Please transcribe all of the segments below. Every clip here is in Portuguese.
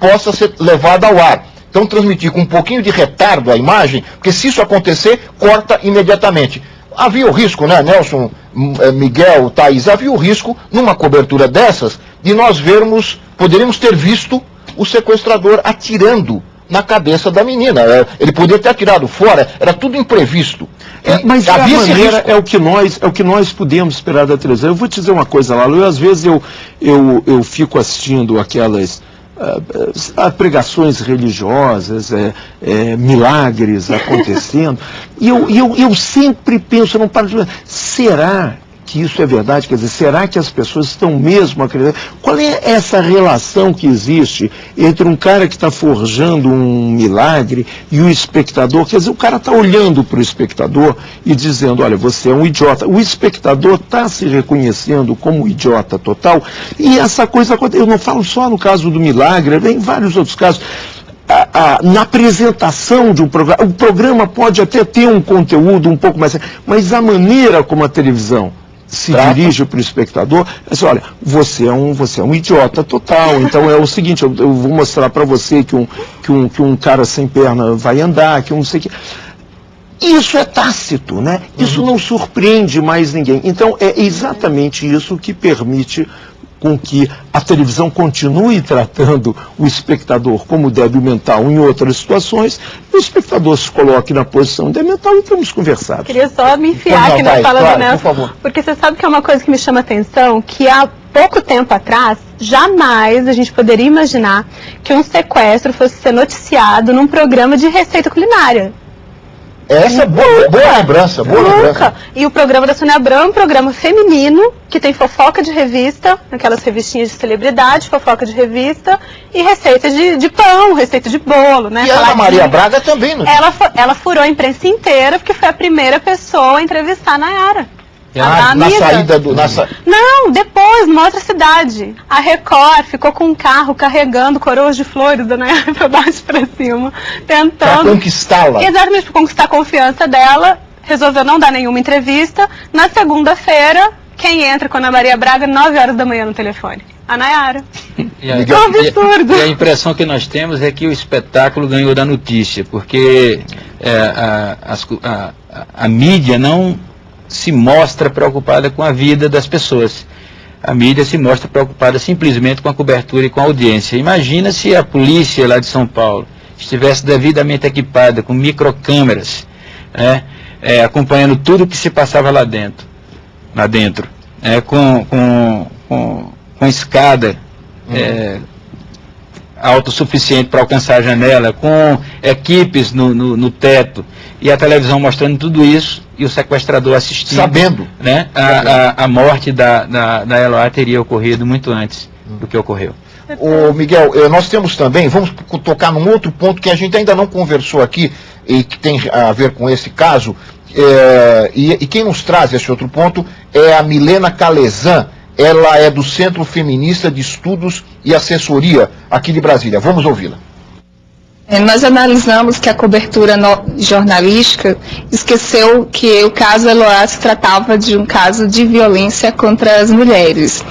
possa ser levada ao ar. Então transmitir com um pouquinho de retardo a imagem, porque se isso acontecer, corta imediatamente. Havia o risco, né, Nelson, Miguel, Thaís, havia o risco, numa cobertura dessas, de nós vermos, poderíamos ter visto o sequestrador atirando na cabeça da menina. Ele poderia ter atirado fora, era tudo imprevisto. Mas havia esse risco. É o que nós podemos esperar da televisão. Eu vou te dizer uma coisa, Lalo, às vezes eu fico assistindo aquelas pregações religiosas, milagres acontecendo, e eu sempre penso, eu não paro de pensar, será que isso é verdade? Quer dizer, será que as pessoas estão mesmo acreditando? Qual é essa relação que existe entre um cara que está forjando um milagre e o espectador? Quer dizer, o cara está olhando para o espectador e dizendo, olha, você é um idiota. O espectador está se reconhecendo como idiota total, e essa coisa, eu não falo só no caso do milagre, em vários outros casos. Na apresentação de um programa, o programa pode até ter um conteúdo um pouco mais, mas a maneira como a televisão se dirige para o espectador, é assim, olha, você é um idiota total, então é o seguinte, eu vou mostrar para você que um cara sem perna vai andar, que um não sei o que. Isso é tácito, né? Isso não surpreende mais ninguém. Então é exatamente isso que permite com que a televisão continue tratando o espectador como débil mental em outras situações, e o espectador se coloque na posição débil mental e vamos conversar. Eu queria só me enfiar aqui na fala do Nelson, porque você sabe que é uma coisa que me chama a atenção, que há pouco tempo atrás, jamais a gente poderia imaginar que um sequestro fosse ser noticiado num programa de receita culinária. Essa boa lembrança, boa lembrança. E o programa da Sônia Abrão é um programa feminino, que tem fofoca de revista, aquelas revistinhas de celebridade, fofoca de revista, e receita de pão, receita de bolo, né? E a Ana Maria Braga também, não? Ela furou a imprensa inteira, porque foi a primeira pessoa a entrevistar a Nayara. Na saída do... Não, depois, numa outra cidade. A Record ficou com um carro carregando coroas de flores da Nayara pra baixo e pra cima, tentando... Pra conquistá-la. Exatamente, pra conquistar a confiança dela, resolveu não dar nenhuma entrevista. Na segunda-feira, quem entra com a Ana Maria Braga, 9 horas da manhã no telefone? A Nayara. É um absurdo. E a impressão que nós temos é que o espetáculo ganhou da notícia, porque a mídia não se mostra preocupada com a vida das pessoas. A mídia se mostra preocupada simplesmente com a cobertura e com a audiência. Imagina se a polícia lá de São Paulo estivesse devidamente equipada com microcâmeras, acompanhando tudo o que se passava lá dentro, com escada autossuficiente para alcançar a janela, com equipes no teto, e a televisão mostrando tudo isso, e o sequestrador assistindo. Sabendo. Né, a morte da Eloá teria ocorrido muito antes do que ocorreu. Ô Miguel, nós temos também, vamos tocar num outro ponto que a gente ainda não conversou aqui, e que tem a ver com esse caso, e quem nos traz esse outro ponto é a Milena Calezan. Ela é do Centro Feminista de Estudos e Assessoria, aqui de Brasília. Vamos ouvi-la. Nós analisamos que a cobertura jornalística esqueceu que o caso Eloá se tratava de um caso de violência contra as mulheres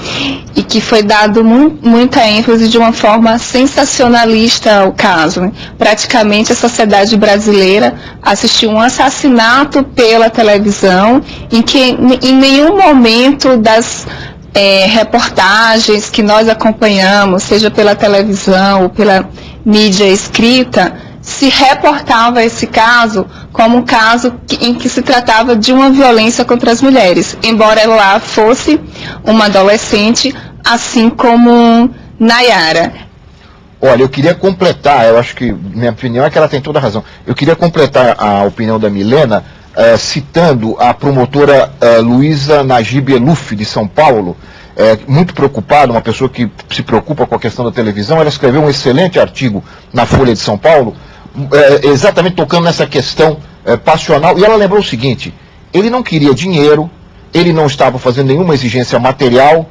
e que foi dado muita ênfase de uma forma sensacionalista ao caso. Né? Praticamente a sociedade brasileira assistiu um assassinato pela televisão em que em nenhum momento das reportagens que nós acompanhamos, seja pela televisão ou pela mídia escrita, se reportava esse caso como um caso em que se tratava de uma violência contra as mulheres, embora ela fosse uma adolescente, assim como Nayara. Olha, eu queria completar, eu acho que, minha opinião é que ela tem toda a razão, eu queria completar a opinião da Milena, citando a promotora Luísa Najib Eluf, de São Paulo, muito preocupada, uma pessoa que se preocupa com a questão da televisão. Ela escreveu um excelente artigo na Folha de São Paulo, exatamente tocando nessa questão passional, e ela lembrou o seguinte: ele não queria dinheiro, ele não estava fazendo nenhuma exigência material,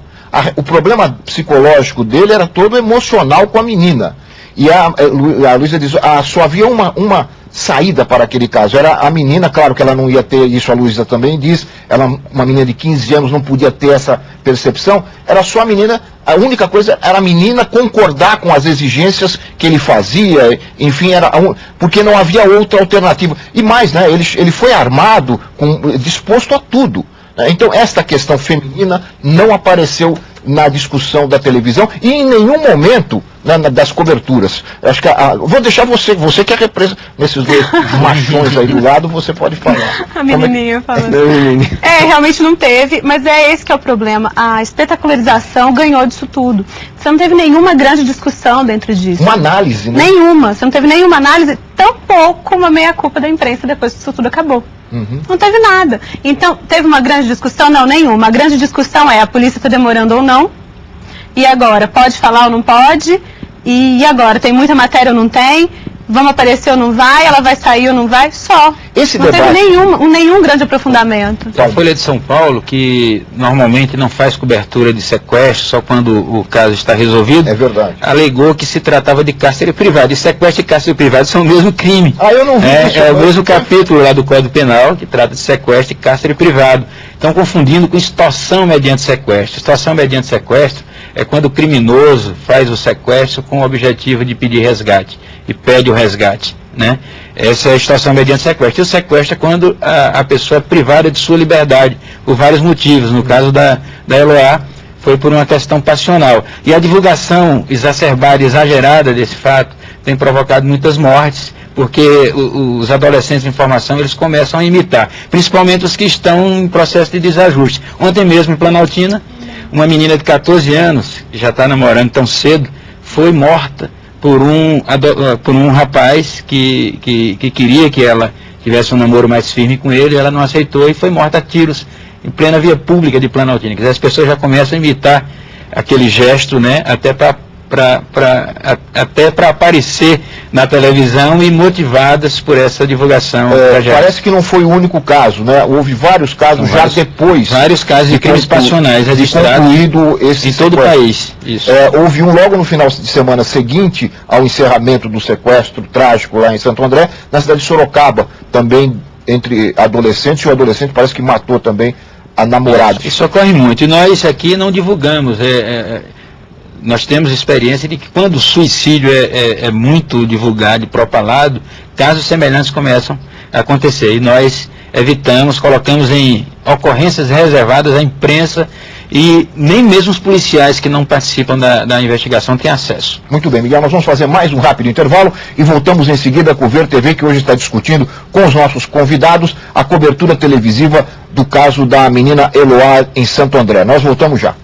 o problema psicológico dele era todo emocional com a menina. E a Luísa diz, só havia uma saída para aquele caso. Era a menina, claro que ela não ia ter, isso a Luísa também diz, ela, uma menina de 15 anos, não podia ter essa percepção, era só a menina, a única coisa era a menina concordar com as exigências que ele fazia, enfim, porque não havia outra alternativa. E mais, né, ele foi armado, disposto a tudo. Então, esta questão feminina não apareceu na discussão da televisão e em nenhum momento das coberturas. Acho que vou deixar você que é representante nesses dois machões aí do lado, você pode falar. A menininha falando. Realmente não teve, mas é esse que é o problema. A espetacularização ganhou disso tudo. Você não teve nenhuma grande discussão dentro disso. Uma análise, né? Nenhuma. Você não teve nenhuma análise, tampouco uma meia-culpa da imprensa depois que isso tudo acabou. Não teve nada. Então, teve uma grande discussão? Não, nenhuma. A grande discussão é: a polícia está demorando ou não? E agora? Pode falar ou não pode? E agora? Tem muita matéria ou não tem? Vamos aparecer ou não vai? Ela vai sair ou não vai? Só. Não teve nenhum grande aprofundamento. A Folha de São Paulo, que normalmente não faz cobertura de sequestro, só quando o caso está resolvido, é verdade, alegou que se tratava de cárcere privado. E sequestro e cárcere privado são o mesmo crime. Eu não vi isso. É o mesmo capítulo lá do Código Penal, que trata de sequestro e cárcere privado. Estão confundindo com extorsão mediante sequestro. Extorsão mediante sequestro é quando o criminoso faz o sequestro com o objetivo de pedir resgate e pede o resgate, né? Essa é a extorsão mediante sequestro. E o sequestro é quando a pessoa é privada de sua liberdade, por vários motivos. No caso da Eloá, foi por uma questão passional. E a divulgação exacerbada, exagerada desse fato, tem provocado muitas mortes, porque os adolescentes em formação, eles começam a imitar, principalmente os que estão em processo de desajuste. Ontem mesmo, em Planaltina, uma menina de 14 anos, que já está namorando tão cedo, foi morta por um rapaz que queria que ela tivesse um namoro mais firme com ele, ela não aceitou e foi morta a tiros em plena via pública de Planaltina. Quer dizer, as pessoas já começam a imitar aquele gesto, né, até para aparecer na televisão e motivadas por essa divulgação. Parece que não foi o único caso, né? Houve vários casos depois. Vários casos de crimes passionais registrados em todo o país. Isso. Houve um logo no final de semana seguinte ao encerramento do sequestro trágico lá em Santo André, na cidade de Sorocaba, também entre adolescentes, e o adolescente parece que matou também a namorada. Isso ocorre muito, e nós aqui não divulgamos. Nós temos experiência de que quando o suicídio é muito divulgado e propalado, casos semelhantes começam a acontecer. E nós evitamos, colocamos em ocorrências reservadas à imprensa, e nem mesmo os policiais que não participam da investigação têm acesso. Muito bem, Miguel, nós vamos fazer mais um rápido intervalo e voltamos em seguida com o Ver TV, que hoje está discutindo com os nossos convidados a cobertura televisiva do caso da menina Eloá em Santo André. Nós voltamos já.